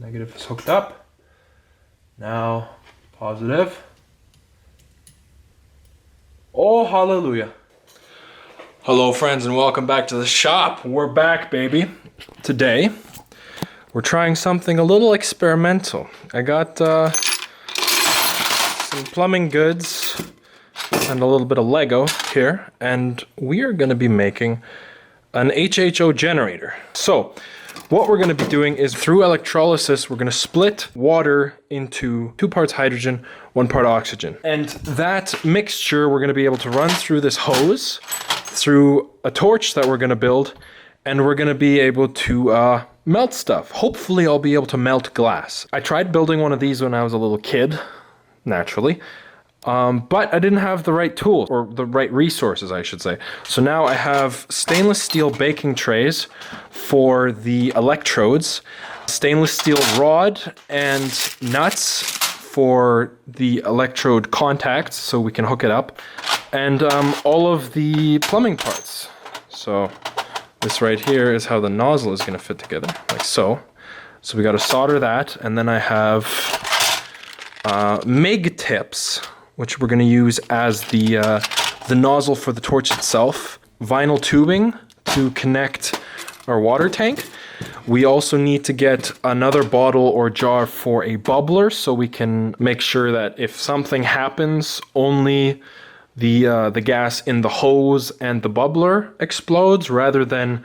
Negative is hooked up. Now, positive. Oh, hallelujah. Hello, friends, and welcome back to the shop. We're back, baby. Today, we're trying something a little experimental. I got some plumbing goods and a little bit of Lego here, and we are going to be making an HHO generator. So, what we're going to be doing is through electrolysis, we're going to split water into 2 parts hydrogen, 1 part oxygen. And that mixture we're going to be able to run through this hose, through a torch that we're going to build, and we're going to be able to melt stuff. Hopefully I'll be able to melt glass. I tried building one of these when I was a little kid, naturally. But I didn't have the right tools, or the right resources, I should say. So now I have stainless steel baking trays for the electrodes, stainless steel rod and nuts for the electrode contacts so we can hook it up, and all of the plumbing parts. So this right here is how the nozzle is going to fit together, like so. So we got to solder that, and then I have MIG tips, which we're going to use as the nozzle for the torch itself. Vinyl tubing to connect our water tank. We also need to get another bottle or jar for a bubbler so we can make sure that if something happens, only the gas in the hose and the bubbler explodes rather than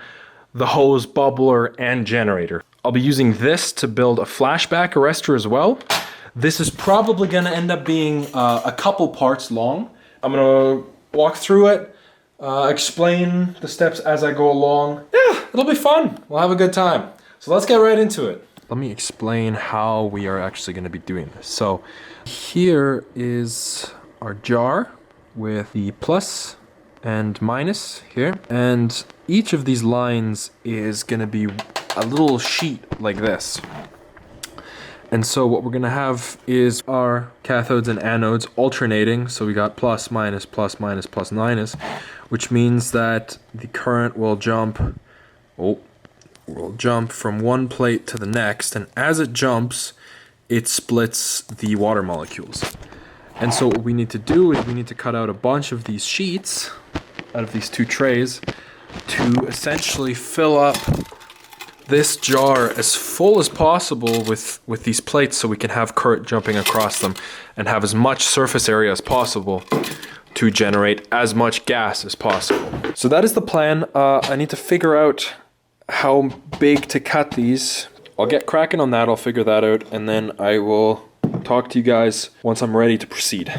the hose, bubbler, and generator. I'll be using this to build a flashback arrestor as well. This is probably going to end up being a couple parts long. I'm going to walk through it, explain the steps as I go along. Yeah, it'll be fun. We'll have a good time. So let's get right into it. Let me explain how we are actually going to be doing this. So here is our jar with the plus and minus here. And each of these lines is going to be a little sheet like this. And so what we're going to have is our cathodes and anodes alternating. So we got plus, minus, plus, minus, plus, minus, which means that the current will jump from one plate to the next. And as it jumps, it splits the water molecules. And so what we need to do is we need to cut out a bunch of these sheets out of these 2 trays to essentially fill up this jar as full as possible with these plates so we can have current jumping across them and have as much surface area as possible to generate as much gas as possible. So that is the plan. I need to figure out how big to cut these. I'll get cracking on that, I'll figure that out, and then I will talk to you guys once I'm ready to proceed.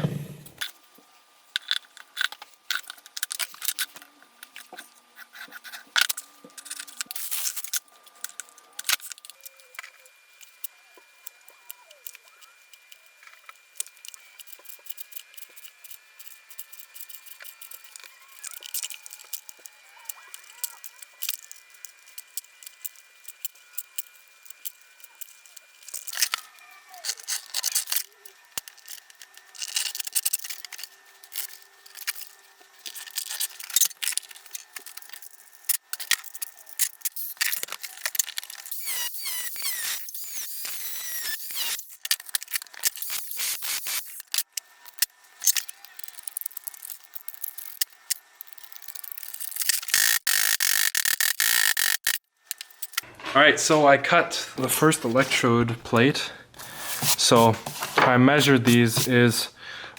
Alright, so I cut the first electrode plate. So how I measured these is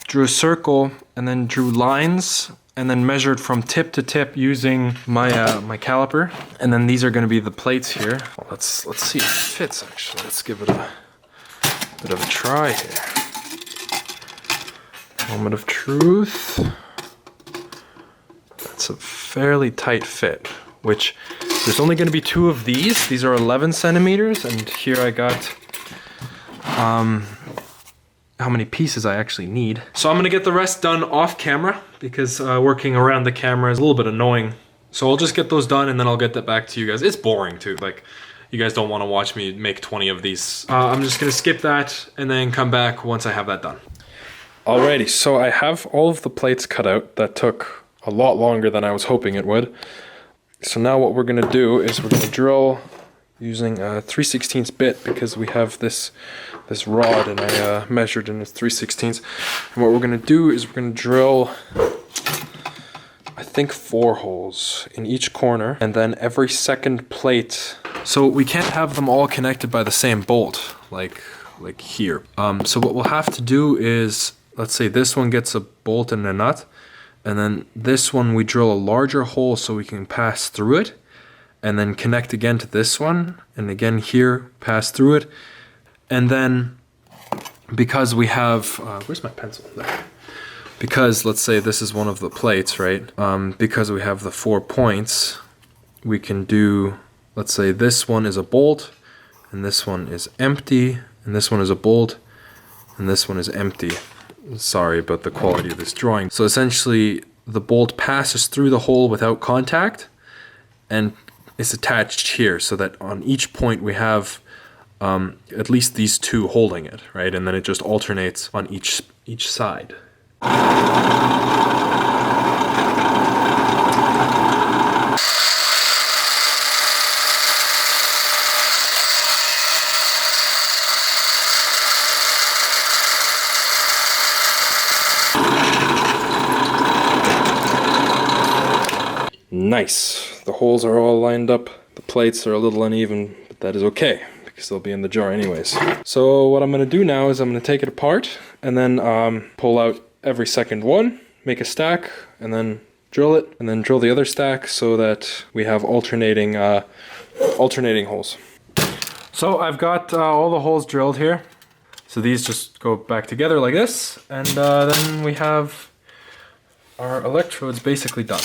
drew a circle and then drew lines and then measured from tip to tip using my my caliper. And then these are going to be the plates here. Well, let's see if it fits actually. Let's give it a bit of a try here. Moment of truth. That's a fairly tight fit, which there's only going to be 2 of these. These are 11 centimeters, and here I got how many pieces I actually need. So I'm going to get the rest done off camera because working around the camera is a little bit annoying. So I'll just get those done and then I'll get that back to you guys. It's boring too. Like, you guys don't want to watch me make 20 of these. I'm just going to skip that and then come back once I have that done. Alrighty, so I have all of the plates cut out. That took a lot longer than I was hoping it would. So now what we're going to do is we're going to drill using a 3/16 bit because we have this rod and I measured in its 3/16. And what we're gonna do is we're gonna drill, I think 4 holes in each corner, and then every second plate. So we can't have them all connected by the same bolt, like here. So what we'll have to do is, let's say this one gets a bolt and a nut, and then this one we drill a larger hole so we can pass through it, and then connect again to this one, and again here, pass through it. And then, because we have, where's my pencil? There. Because, let's say this is one of the plates, right? Because we have the 4 points, we can do, let's say this one is a bolt, and this one is empty, and this one is a bolt, and this one is empty. Sorry about the quality of this drawing. So essentially, the bolt passes through the hole without contact, and is attached here, so that on each point we have at least these 2 holding it, right? And then it just alternates on each side. Nice. The holes are all lined up. The plates are a little uneven, but that is okay because they'll be in the jar anyways. So what I'm going to do now is I'm going to take it apart and then pull out every second one, make a stack, and then drill it, and then drill the other stack so that we have alternating holes. So I've got all the holes drilled here. So these just go back together like this, and then we have our electrodes basically done.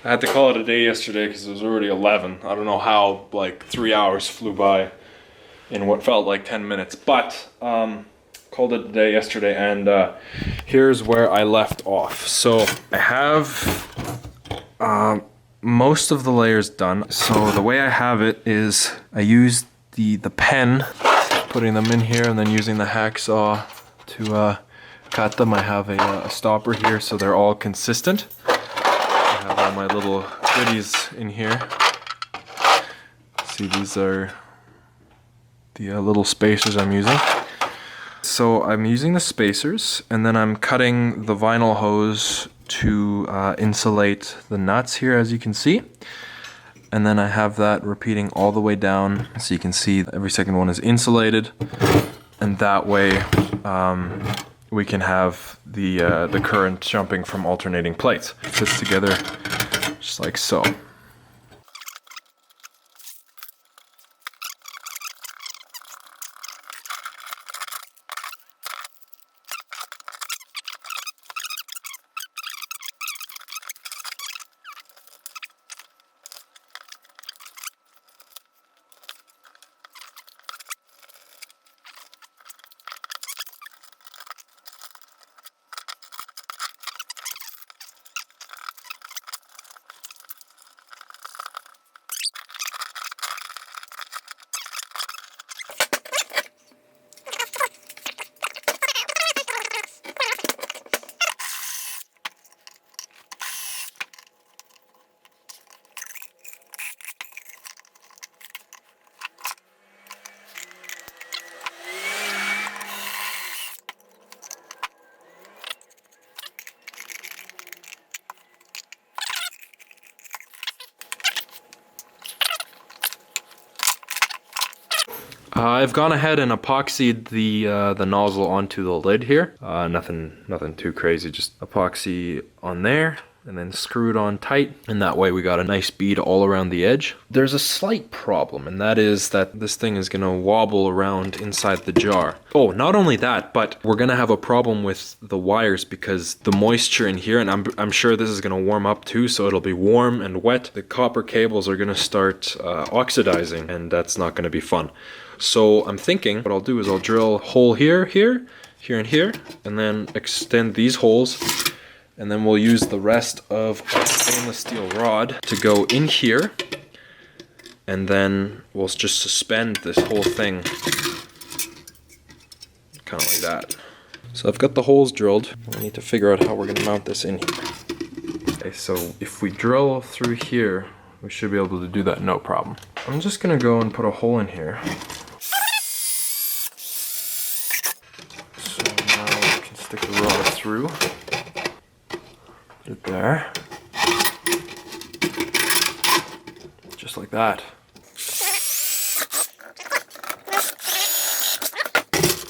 I had to call it a day yesterday because it was already 11. I don't know how, like 3 hours flew by in what felt like 10 minutes, but called it a day yesterday, and here's where I left off. So I have most of the layers done. So the way I have it is I used the pen, putting them in here, and then using the hacksaw to cut them. I have a stopper here so they're all consistent. I have all my little goodies in here. See, these are the little spacers I'm using. So I'm using the spacers, and then I'm cutting the vinyl hose to insulate the nuts here, as you can see. And then I have that repeating all the way down, so you can see every second one is insulated, and that way we can have the current jumping from alternating plates. It fits together just like so. I've gone ahead and epoxied the nozzle onto the lid here. Nothing too crazy, just epoxy on there and then screw it on tight, and that way we got a nice bead all around the edge. There's a slight problem, and that is that this thing is gonna wobble around inside the jar. Oh, not only that, but we're gonna have a problem with the wires because the moisture in here, and I'm sure this is gonna warm up too, so it'll be warm and wet. The copper cables are gonna start oxidizing, and that's not gonna be fun. So I'm thinking what I'll do is I'll drill a hole here, here, and here, and then extend these holes, and then we'll use the rest of our stainless steel rod to go in here, and then we'll just suspend this whole thing kind of like that. So I've got the holes drilled. We need to figure out how we're going to mount this in here. Okay, so if we drill through here, we should be able to do that no problem. I'm just gonna go and put a hole in here. So now we can stick the rod through. Put it there. Just like that.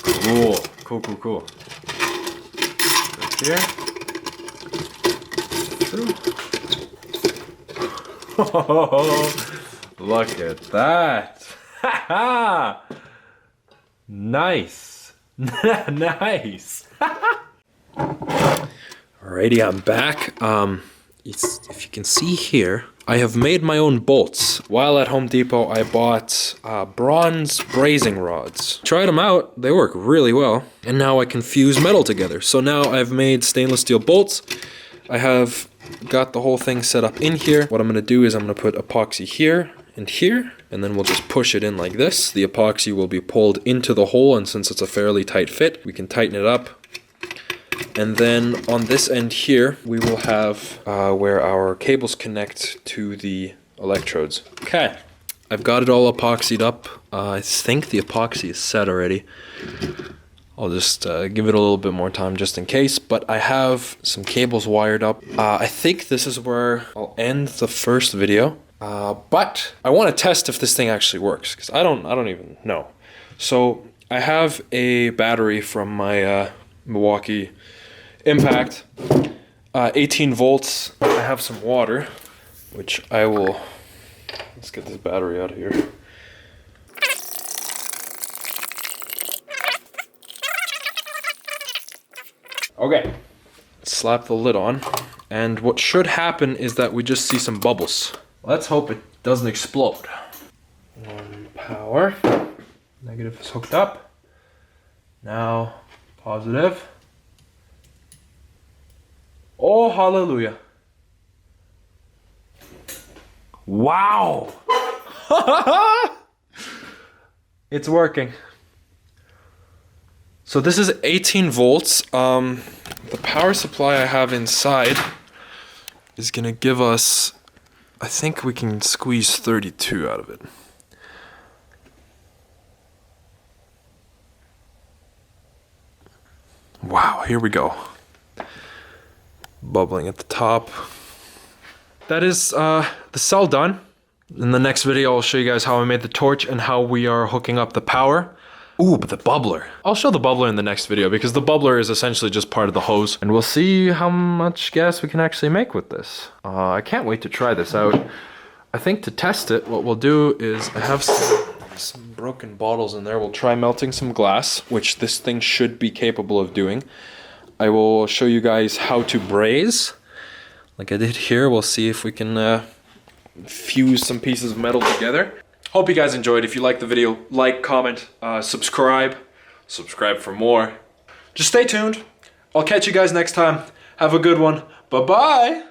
Cool, cool, cool, cool. Right here. Through. Look at that. Nice. Nice. Alrighty, I'm back. If you can see here, I have made my own bolts. While at Home Depot, I bought bronze brazing rods. Tried them out, they work really well. And now I can fuse metal together. So now I've made stainless steel bolts. I have got the whole thing set up in here. What I'm gonna do is I'm gonna put epoxy here and here, and then we'll just push it in like this. The epoxy will be pulled into the hole, and since it's a fairly tight fit, we can tighten it up. And then on this end here, we will have where our cables connect to the electrodes. Okay, I've got it all epoxied up. I think the epoxy is set already. I'll just give it a little bit more time just in case, but I have some cables wired up. I think this is where I'll end the first video, but I want to test if this thing actually works, because I don't even know. So I have a battery from my Milwaukee Impact, 18 volts. I have some water, which I will, let's get this battery out of here. Okay, slap the lid on, and what should happen is that we just see some bubbles. Let's hope it doesn't explode. One power, negative is hooked up. Now positive. Oh, hallelujah. Wow. It's working. So this is 18 volts. The power supply I have inside is gonna give us, I think we can squeeze 32 out of it. Wow, here we go. Bubbling at the top. That is the cell done. In the next video, I'll show you guys how I made the torch and how we are hooking up the power. Ooh, but the bubbler. I'll show the bubbler in the next video because the bubbler is essentially just part of the hose. And we'll see how much gas we can actually make with this. I can't wait to try this out. I think to test it, what we'll do is I have some broken bottles in there. We'll try melting some glass, which this thing should be capable of doing. I will show you guys how to braze. Like I did here, we'll see if we can fuse some pieces of metal together. Hope you guys enjoyed. If you liked the video, like, comment, subscribe for more. Just stay tuned. I'll catch you guys next time. Have a good one. Bye-bye.